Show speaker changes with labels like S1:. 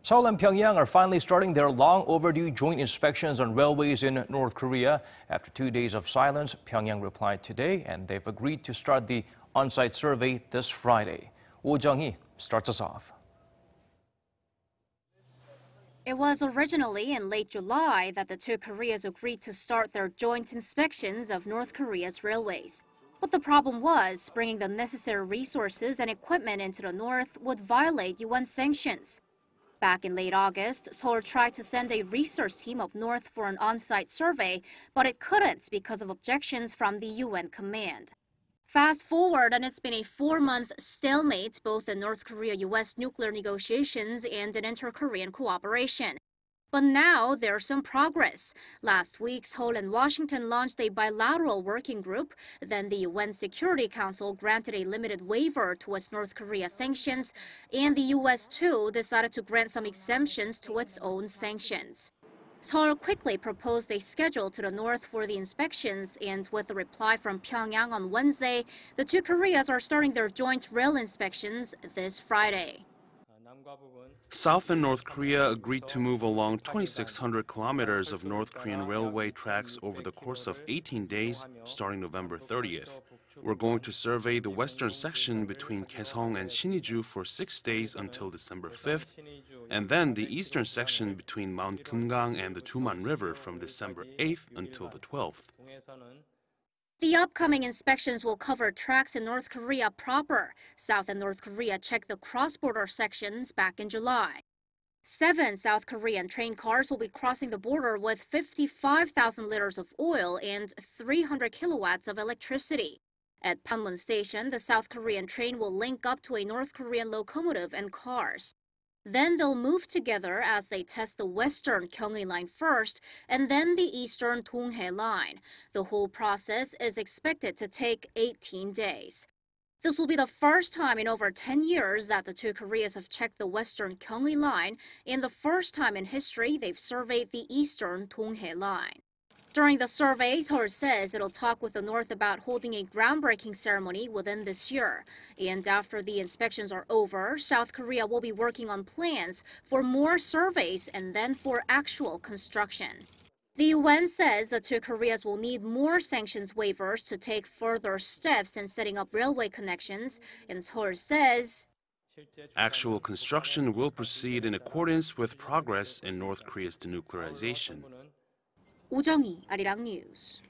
S1: Seoul and Pyongyang are finally starting their long overdue joint inspections on railways in North Korea. After 2 days of silence, Pyongyang replied today, and they've agreed to start the on-site survey this Friday. Jung-hee starts us off.
S2: It was originally in late July that the two Koreas agreed to start their joint inspections of North Korea's railways. But the problem was, bringing the necessary resources and equipment into the north would violate UN sanctions. Back in late August, Seoul tried to send a research team up north for an on-site survey, but it couldn't because of objections from the UN command. Fast forward, and it's been a 4-month stalemate both in North Korea-U.S. nuclear negotiations and in inter-Korean cooperation. But now there's some progress. Last week, Seoul and Washington launched a bilateral working group. Then the UN Security Council granted a limited waiver to its North Korea sanctions, and the U.S. too decided to grant some exemptions to its own sanctions. Seoul quickly proposed a schedule to the north for the inspections, and with a reply from Pyongyang on Wednesday, the two Koreas are starting their joint rail inspections this Friday.
S3: South and North Korea agreed to move along 2,600 kilometers of North Korean railway tracks over the course of 18 days, starting November 30th. We're going to survey the western section between Kaesong and Siniju for 6 days until December 5th, and then the eastern section between Mount Kumgang and the Tuman River from December 8th until the 12th.
S2: The upcoming inspections will cover tracks in North Korea proper. South and North Korea checked the cross-border sections back in July. 7 South Korean train cars will be crossing the border with 55,000 liters of oil and 300 kilowatts of electricity. At Panmun Station, the South Korean train will link up to a North Korean locomotive and cars. Then they'll move together as they test the western Gyeonggi line first, and then the eastern Donghae line. The whole process is expected to take 18 days. This will be the first time in over 10 years that the two Koreas have checked the western Gyeonggi line, and the first time in history they've surveyed the eastern Donghae line. During the survey, Seoul says it'll talk with the North about holding a groundbreaking ceremony within this year. And after the inspections are over, South Korea will be working on plans for more surveys and then for actual construction. The UN says the two Koreas will need more sanctions waivers to take further steps in setting up railway connections, and Seoul says
S3: actual construction will proceed in accordance with progress in North Korea's denuclearization.
S2: Jung-hee, Arirang News.